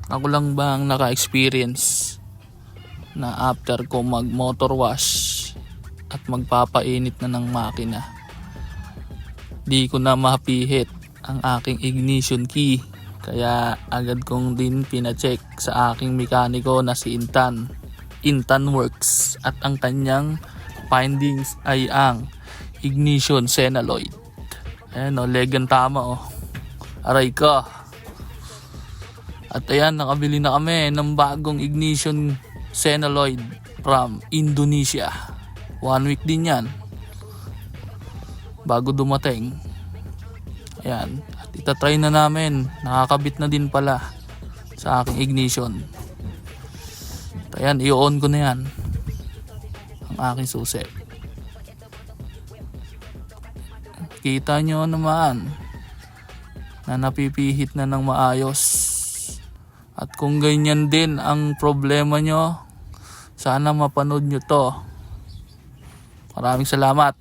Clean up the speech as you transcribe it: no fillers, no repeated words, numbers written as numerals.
Ako lang ba ang naka-experience na after ko mag motor wash at magpapainit na ng makina, di ko na mapihit ang aking ignition key. Kaya agad kong din pinacheck sa aking mekaniko na si Intan Works, at ang kanyang findings ay ang ignition Senaloid. Ayan o, legend tama o. Aray ka. At ayan, nakabili na kami ng bagong ignition Senaloid from Indonesia. 1 week din yan bago dumating. Ayan, at itatry na namin. Nakakabit na din pala sa aking ignition. At ayan, i-on ko na yan ang aking susi. Kita nyo naman na napipihit na ng maayos. At kung ganyan din ang problema nyo, sana mapanood nyo to. Maraming salamat.